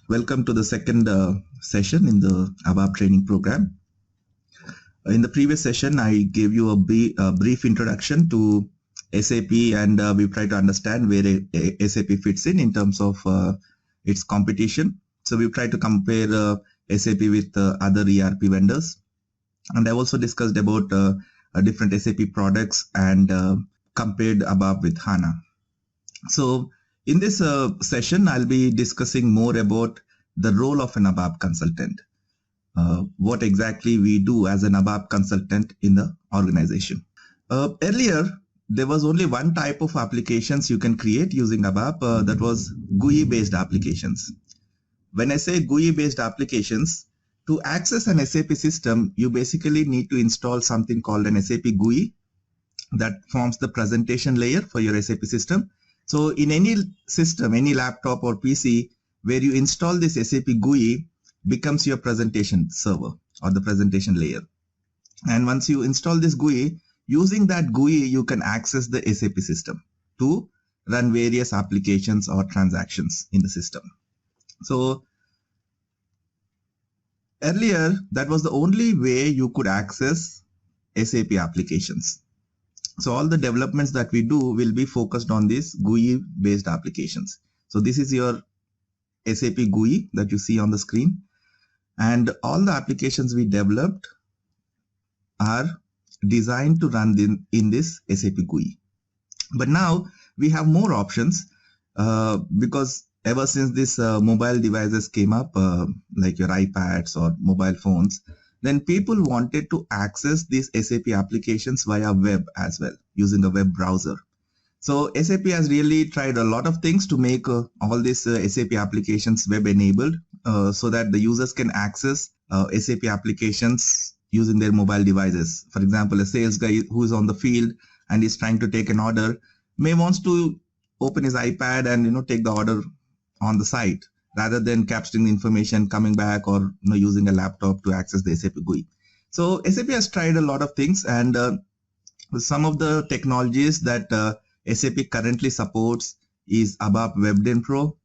Welcome to the second session in the ABAP training program. In the previous session, I gave you a brief introduction to SAP, and we tried to understand where SAP fits in terms of its competition. So we've tried to compare SAP with other ERP vendors. And I also discussed about different SAP products and compared ABAP with HANA. So in this session, I'll be discussing more about the role of an ABAP consultant. What exactly we do as an ABAP consultant in the organization. Earlier, there was only one type of applications you can create using ABAP, that was GUI based applications. When I say GUI based applications, to access an SAP system, you basically need to install something called an SAP GUI that forms the presentation layer for your SAP system. So in any system, any laptop or PC where you install this SAP GUI becomes your presentation server or the presentation layer. And once you install this GUI, using that GUI, you can access the SAP system to run various applications or transactions in the system. So earlier, that was the only way you could access SAP applications. So all the developments that we do will be focused on these GUI based applications. So this is your SAP GUI that you see on the screen. And all the applications we developed are designed to run in this SAP GUI. But now we have more options because ever since these mobile devices came up, like your iPads or mobile phones, then people wanted to access these SAP applications via web as well, using a web browser. So SAP has really tried a lot of things to make all these SAP applications web enabled so that the users can access SAP applications using their mobile devices. For example, a sales guy who is on the field and is trying to take an order may wants to open his iPad and take the order on the site rather than capturing the information, coming back, or using a laptop to access the SAP GUI. So SAP has tried a lot of things, and some of the technologies that SAP currently supports is ABAP WebDenPro,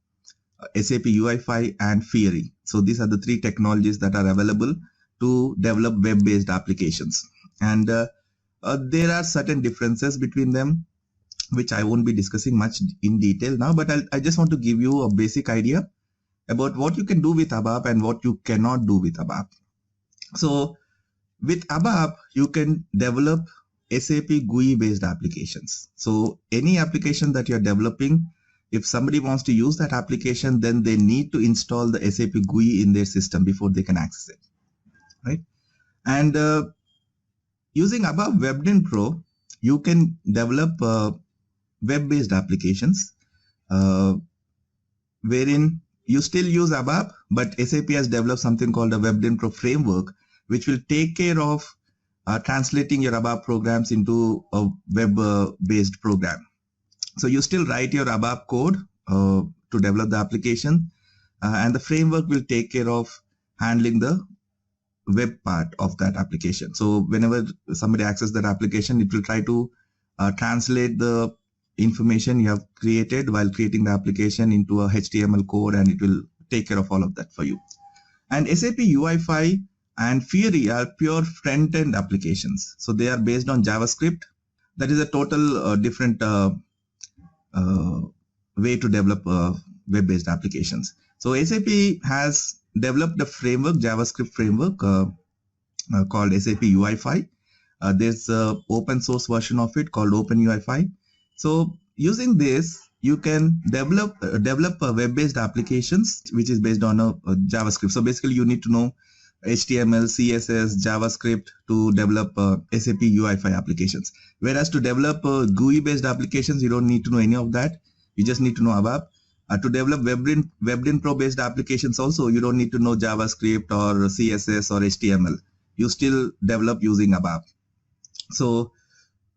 SAP UI5, and Fiori. So these are the three technologies that are available to develop web-based applications. And there are certain differences between them, which I won't be discussing much in detail now, but I just want to give you a basic idea about what you can do with ABAP and what you cannot do with ABAP. So with ABAP, you can develop SAP GUI based applications. So any application that you're developing, if somebody wants to use that application, then they need to install the SAP GUI in their system before they can access it, right? And using ABAP WebDenPro, you can develop web-based applications wherein you still use ABAP, but SAP has developed something called a WebDenPro framework, which will take care of translating your ABAP programs into a web-based program. So you still write your ABAP code to develop the application, and the framework will take care of handling the web part of that application. So whenever somebody accesses that application, it will try to translate the information you have created while creating the application into a HTML code, and it will take care of all of that for you. And SAP UI5 and Fiori are pure front-end applications. So they are based on JavaScript. That is a total different way to develop web-based applications. So SAP has developed a framework, JavaScript framework called SAP UI5. There's an open source version of it called OpenUI5. So using this, you can develop web-based applications which is based on a JavaScript. So basically, you need to know HTML, CSS, JavaScript to develop SAP UI5 applications. Whereas to develop GUI-based applications, you don't need to know any of that. You just need to know ABAP. To develop WebDenPro-based applications also, you don't need to know JavaScript or CSS or HTML. You still develop using ABAP. So,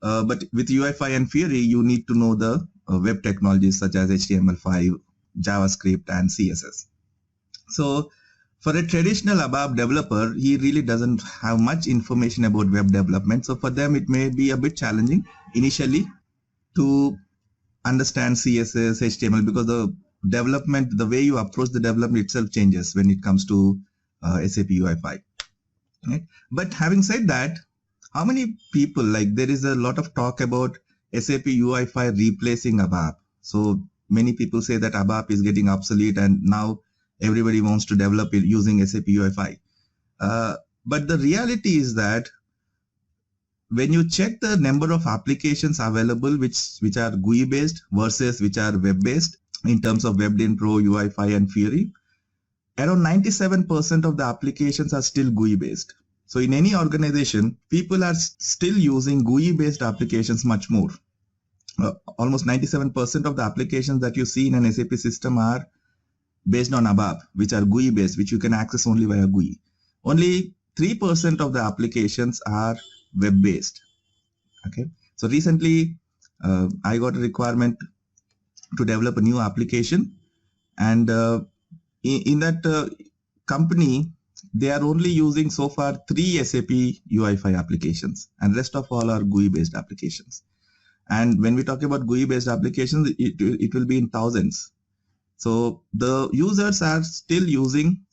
but with UI5 and Fiori, you need to know the web technologies such as HTML5, JavaScript, and CSS. So for a traditional ABAP developer, he really doesn't have much information about web development. So for them, it may be a bit challenging initially to understand CSS, HTML, because the development, the way you approach the development itself changes when it comes to SAP UI5. Right? But having said that, how many people, like there is a lot of talk about SAP UI5 replacing ABAP. So many people say that ABAP is getting obsolete and now everybody wants to develop it using SAP UI5. But the reality is that when you check the number of applications available which are GUI based versus which are web based in terms of WebDyn Pro, UI5 and Fiori, around 97% of the applications are still GUI based. So in any organization, people are still using GUI based applications much more. Almost 97% of the applications that you see in an SAP system are based on ABAP, which are GUI based, which you can access only via GUI. Only 3% of the applications are web based. Okay, so recently I got a requirement to develop a new application, and in that company they are only using so far 3 SAP UI5 applications, and rest of all are GUI based applications. And when we talk about GUI based applications, it will be in thousands. So the users are still using,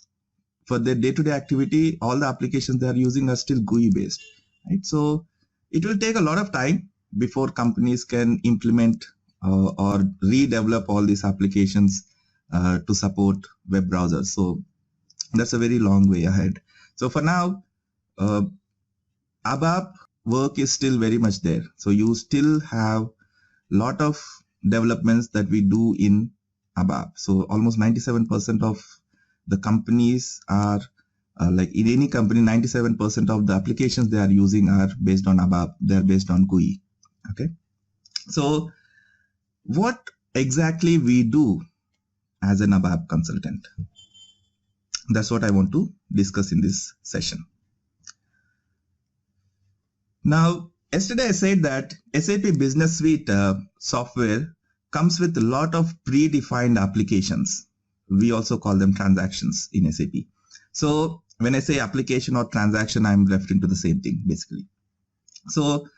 for their day-to-day activity, all the applications they are using are still GUI based, right? So it will take a lot of time before companies can implement or redevelop all these applications to support web browsers. So that's a very long way ahead. So for now, ABAP work is still very much there. So you still have a lot of developments that we do in ABAP. So almost 97% of the companies are like in any company, 97% of the applications they are using are based on ABAP. They're based on GUI. Okay. So what exactly we do as an ABAP consultant? That's what I want to discuss in this session. Now, yesterday I said that SAP Business Suite software comes with a lot of predefined applications. We also call them transactions in SAP. So when I say application or transaction, I'm referring to the same thing basically. So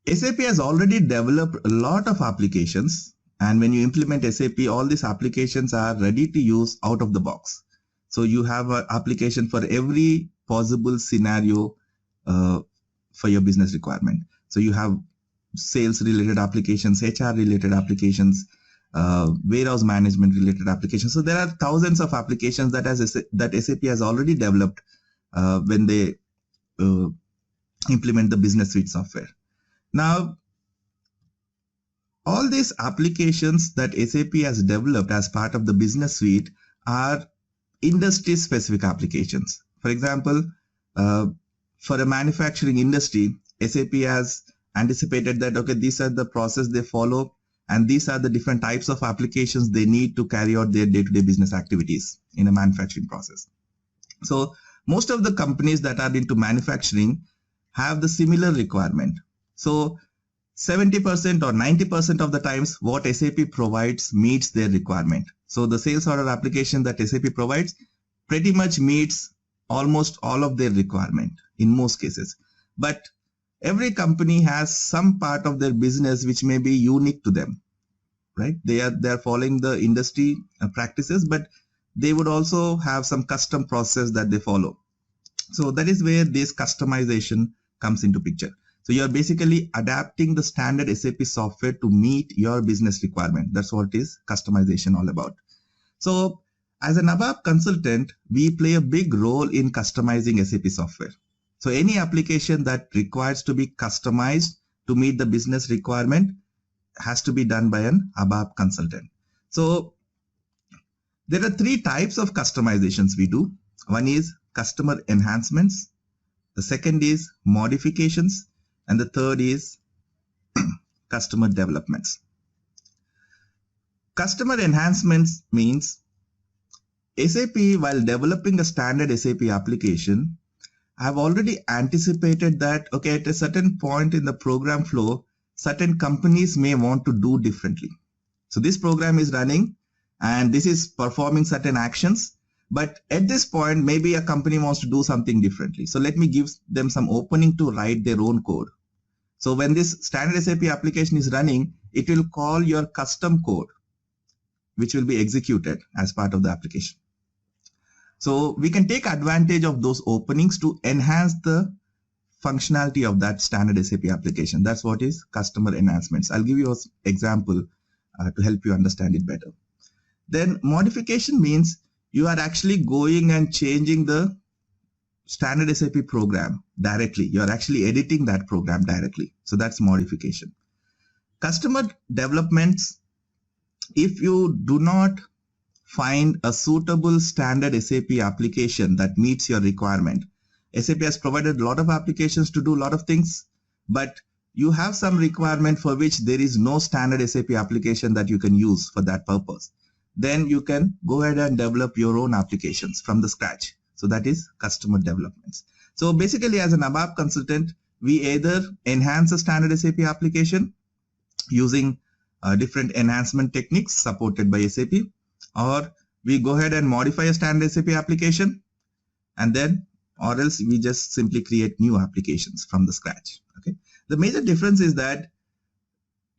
SAP has already developed a lot of applications, and when you implement SAP, all these applications are ready to use out of the box. So you have an application for every possible scenario for your business requirement. So you have sales related applications, HR related applications, warehouse management related applications. So there are thousands of applications that SAP has already developed when they implement the Business Suite software. Now, all these applications that SAP has developed as part of the Business Suite are industry specific applications. For example, for a manufacturing industry, SAP has anticipated that, okay, these are the process they follow, and these are the different types of applications they need to carry out their day-to-day business activities in a manufacturing process. So most of the companies that are into manufacturing have the similar requirement. So 70% or 90% of the times what SAP provides meets their requirement. So the sales order application that SAP provides pretty much meets almost all of their requirement in most cases. But every company has some part of their business which may be unique to them, right? They are following the industry practices, but they would also have some custom process that they follow. So that is where this customization comes into picture. So you are basically adapting the standard SAP software to meet your business requirement. That's what is customization all about. So as an ABAP consultant, we play a big role in customizing SAP software. So any application that requires to be customized to meet the business requirement has to be done by an ABAP consultant. So there are 3 types of customizations we do. One is customer enhancements. The second is modifications. And the third is customer developments. Customer enhancements means SAP, while developing a standard SAP application, have already anticipated that, okay, at a certain point in the program flow, certain companies may want to do differently. So this program is running and this is performing certain actions. But at this point, maybe a company wants to do something differently. So let me give them some opening to write their own code. So when this standard SAP application is running, it will call your custom code, which will be executed as part of the application. So we can take advantage of those openings to enhance the functionality of that standard SAP application. That's what is customer enhancements. I'll give you an example to help you understand it better. Then modification means you are actually going and changing the standard SAP program directly. You are actually editing that program directly. So that's modification. Customer developments, if you do not find a suitable standard SAP application that meets your requirement, SAP has provided a lot of applications to do a lot of things, but you have some requirement for which there is no standard SAP application that you can use for that purpose. Then you can go ahead and develop your own applications from the scratch. So that is customer developments. So basically, as an ABAP consultant, we either enhance a standard SAP application using different enhancement techniques supported by SAP, or we go ahead and modify a standard SAP application, and then or else we just simply create new applications from the scratch. Okay. The major difference is that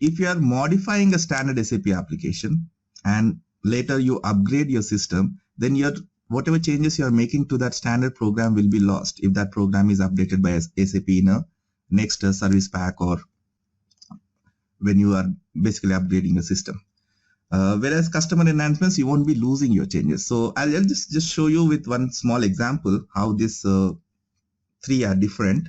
if you are modifying a standard SAP application and later you upgrade your system, then your whatever changes you are making to that standard program will be lost if that program is updated by SAP in a next service pack or when you are basically upgrading the system. Whereas customer enhancements, you won't be losing your changes. So I'll just show you with one small example how this three are different.